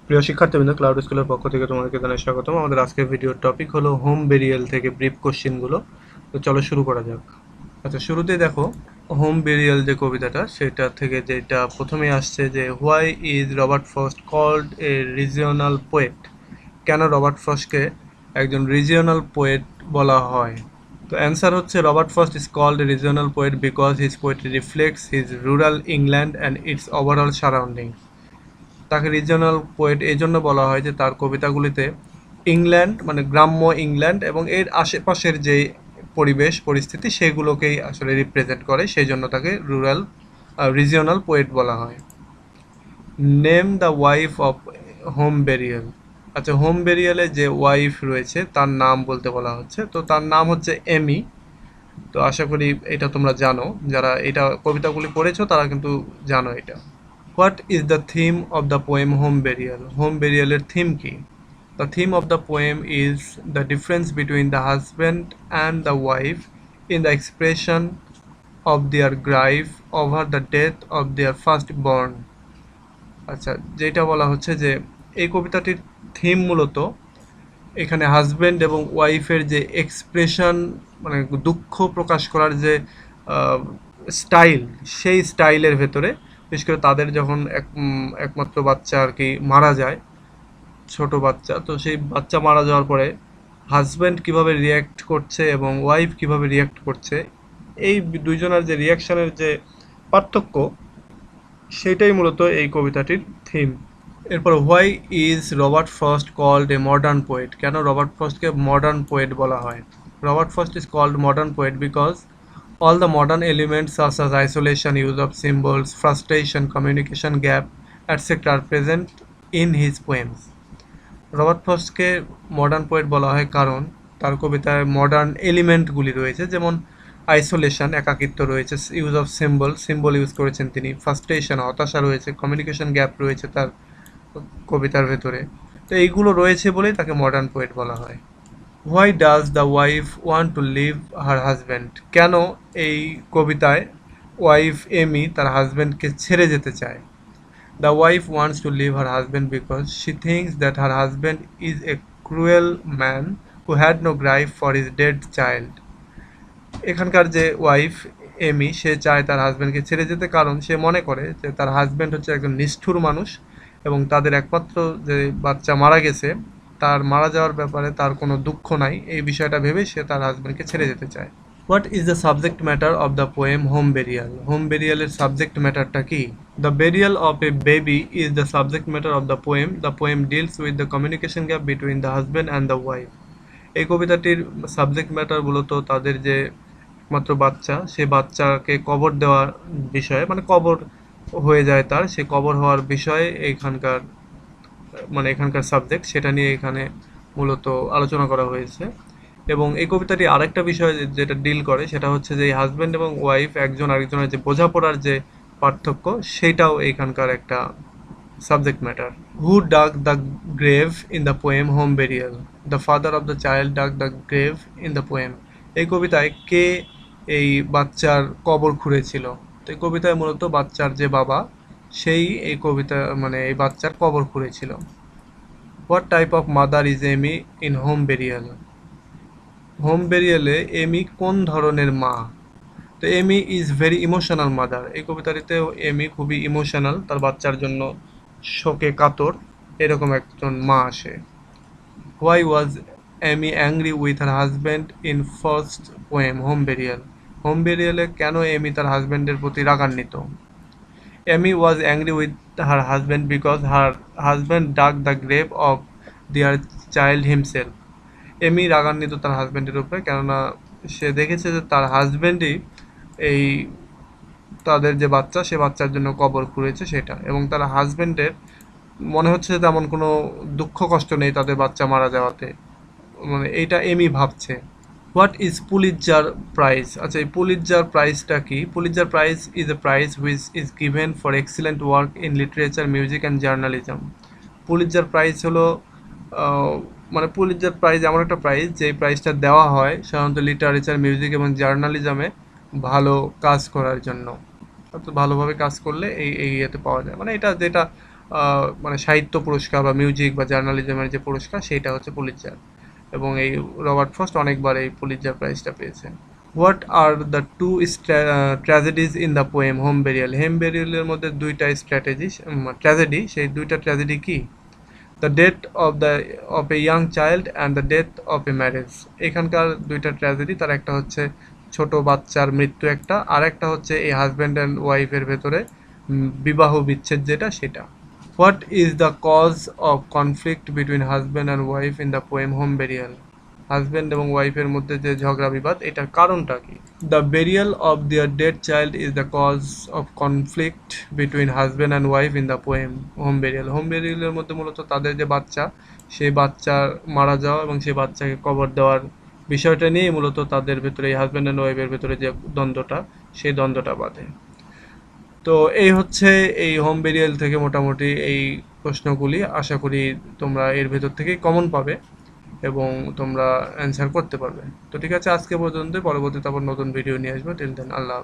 প্রিয় শিক্ষার্থীবৃন্দ, ক্লাউড স্কুলের পক্ষ থেকে তোমাদেরকে জানাই স্বাগতম। আমাদের আজকের ভিডিওর টপিক হলো হোম বেরিয়াল থেকে ব্রিফ কোশ্চেনগুলো। তো চলো শুরু করা যাক। আচ্ছা, শুরুতেই দেখো হোম বেরিয়াল যে কবিতাটা, সেটা থেকে যেটা প্রথমে আসছে যে why is Robert Frost called a regional poet. কেন রবার্ট ফ্রস্টকে একজন রিজিওনাল পোয়েট বলা হয়? তো অ্যান্সার হচ্ছে Robert Frost is called a regional poet because his poetry reflects his rural England and its overall surroundings. তাকে রিজিওনাল পোয়েট এই জন্য বলা হয় যে তার কবিতাগুলিতে ইংল্যান্ড মানে গ্রাম্য ইংল্যান্ড এবং এর আশেপাশের যে পরিবেশ পরিস্থিতি সেগুলোকেই আসলে রিপ্রেজেন্ট করে, সেই জন্য তাকে রিজিওনাল পোয়েট বলা হয়। Name the wife of home burial. আচ্ছা, হোম বেরিয়ালে যে ওয়াইফ রয়েছে তার নাম বলতে বলা হচ্ছে, তো তার নাম হচ্ছে এমি। তো আশা করি এটা তোমরা জানো, যারা এটা কবিতাগুলি পড়েছো তারা কিন্তু জানো এটা। What is the theme of the poem Home Burial? Home বেরিয়ালের থিম কি? The theme of the poem is the difference between the husband and the wife in the expression of their grief over the death of their firstborn. আচ্ছা, যেটা বলা হচ্ছে যে এই কবিতাটির theme মূলত এখানে হাজব্যান্ড এবং ওয়াইফের যে এক্সপ্রেশন, মানে দুঃখ প্রকাশ করার যে স্টাইল, সেই স্টাইলের ভেতরে বিশেষ করে তাদের যখন একমাত্র বাচ্চা আর কি মারা যায়, ছোট বাচ্চা, তো সেই বাচ্চা মারা যাওয়ার পরে হাজব্যান্ড কিভাবে রিয়্যাক্ট করছে এবং ওয়াইফ কিভাবে রিয়্যাক্ট করছে, এই দুইজনের যে রিয়াকশনের যে পার্থক্য, সেটাই মূলত এই কবিতাটির থিম। এরপর why is Robert Frost called a modern poet? কেন রবার্ট ফ্রস্টকে মডার্ন পোয়েট বলা হয়? Robert Frost is called modern poet because all the modern elements such as isolation, use of symbols, frustration, communication gap, etc. are present in his poems. Robert ফ্রস্টকে modern poet বলা হয় কারণ তার কবিতায় modern এলিমেন্টগুলি রয়েছে, যেমন আইসোলেশন, একাকিত্ব রয়েছে, ইউজ অফ সিম্বল ইউজ করেছেন তিনি, ফ্রাস্ট্রেশন, হতাশা রয়েছে, কমিউনিকেশন গ্যাপ রয়েছে তার কবিতার ভেতরে। তো এইগুলো রয়েছে বলেই তাকে মডার্ন পোয়েট বলা হয়। Why does the wife want to leave her husband? কেন এই কবিতায় ওয়াইফ এমি তার হাজব্যান্ডকে ছেড়ে যেতে চায়? The wife wants to leave her husband because she thinks that her husband is a cruel man who had no grief for his dead child. এখানকার যে ওয়াইফ এমি, সে চায় তার হাজব্যান্ডকে ছেড়ে যেতে কারণ সে মনে করে যে তার হাজব্যান্ড হচ্ছে একজন নিষ্ঠুর মানুষ এবং তাদের একমাত্র যে বাচ্চা মারা গেছে, তার মারা যাওয়ার ব্যাপারে তার কোনো দুঃখ নাই, এই বিষয়টা ভেবে সে তার হাজব্যান্ডকে ছেড়ে যেতে চায়। What is the subject matter of the poem Home Burial? Home বেরিয়ালের সাবজেক্ট ম্যাটারটা কি? The burial of a baby is the subject matter of the poem. The poem deals with the communication gap between the husband and the wife. এই কবিতাটির subject matter মূলত তাদের যে একমাত্র বাচ্চা, সে বাচ্চাকে কবর দেওয়ার বিষয়ে, মানে কবর হয়ে যায় তার, সে কবর হওয়ার বিষয়ে এখানকার এখানকার সাবজেক্ট, সেটা নিয়ে এখানে মূলত আলোচনা করা হয়েছে। এবং এই কবিতাটি আরেকটা বিষয় যেটা ডিল করে সেটা হচ্ছে যে হাজব্যান্ড এবং ওয়াইফ একজন আরেকজনের যে বোঝাপড়ার যে পার্থক্য, সেইটাও এখানকার একটা subject matter. Who dug the grave in the poem Home Burial? The father of the child dug the grave in the poem. এই কবিতায় কে এই বাচ্চার কবর খুঁড়েছিল? তো এই কবিতায় মূলত বাচ্চার যে বাবা, সেই এই কবিতা এই বাচ্চার কবর খুঁড়েছিল। What type of mother is Amy in Home Burial? Home বেরিয়ালে এমি কোন ধরনের মা? তো Amy is very emotional mother. এই কবিতাটিতেও এমি খুবই ইমোশনাল, তার বাচ্চার জন্য শোকে কাতর, এরকম একজন মা আসে। Why was Amy angry with her husband in first poem Home Burial? Home বেরিয়ালে কেন এমি তার হাজব্যান্ডের প্রতি রাগান্বিত? Amy was angry with her husband because her husband dug the grave of their child himself. Amy রাগান্বিত তার হাজব্যান্ডের উপরে, কেননা সে দেখেছে যে তার হাজব্যান্ডই এই তাদের যে বাচ্চা, সে বাচ্চার জন্য কবর খুঁড়েছে সেটা, এবং তার হাজব্যান্ডের মনে হচ্ছে যে তেমন কোনো দুঃখ কষ্ট নেই তাদের বাচ্চা মারা যাওয়াতে, এইটা এমি ভাবছে। What is Pulitzer prize? আচ্ছা, এই পুলিৎজার প্রাইজটা কি? Pulitzer prize is a prize which is given for excellent work in literature, music and journalism. Pulitzer prize হলো পুলিৎজার প্রাইজ এমন একটা প্রাইজ যে প্রাইজটা দেওয়া হয় সাধারণত লিটারেচার, মিউজিক এবং জার্নালিজমে ভালো কাজ করার জন্য। অর্থাৎ ভালোভাবে কাজ করলে এই ইয়েতে পাওয়া যায়, এটা যেটা মানে সাহিত্য পুরস্কার বা মিউজিক বা জার্নালিজমের যে পুরস্কার সেটা হচ্ছে পুলিৎজার, এবং এই রবার্ট ফ্রস্ট অনেকবার এই পুলিৎজার প্রাইজটা পেয়েছেন। What are the two tragedies in the poem Home Burial? Home বেরিয়ালের মধ্যে দুইটা স্ট্র্যাটেজি ট্র্যাজেডি, সেই দুইটা ট্র্যাজেডি কি? The death of a young child and the death of a marriage. এখানকার দুইটা ট্র্যাজেডি, তার একটা হচ্ছে ছোট বাচ্চার মৃত্যু একটা, আর একটা হচ্ছে এই হাজব্যান্ড অ্যান্ড ওয়াইফের ভেতরে বিবাহ বিচ্ছেদ যেটা সেটা। What is the cause of conflict between husband and wife in the poem Home Burial? Husband এবং ওয়াইফের মধ্যে যে ঝগড়া বিবাদ, এটার কারণটা কি? The burial of their dead child is the cause of conflict between husband and wife in the poem Home Burial. Home বেরিয়ালের মধ্যে মূলত তাদের যে বাচ্চা, সেই বাচ্চার মারা যাওয়া এবং সেই বাচ্চাকে কবর দেওয়ার বিষয়টা নিয়ে মূলত তাদের ভেতরে, এই হাজব্যান্ড অ্যান্ড ওয়াইফের ভেতরে যে দ্বন্দ্বটা, সেই দ্বন্দ্বটা বাধে। তো এই হচ্ছে এই হোম বেরিয়াল থেকে মোটামুটি এই প্রশ্নগুলি। আশা করি তোমরা এর ভেতর থেকেই কমন পাবে এবং তোমরা অ্যান্সার করতে পারবে। তো ঠিক আছে, আজকে পর্যন্ত, পরবর্তীতে আবার নতুন ভিডিও নিয়ে আসবো। টিল দেন, আল্লাহ হাফেজ।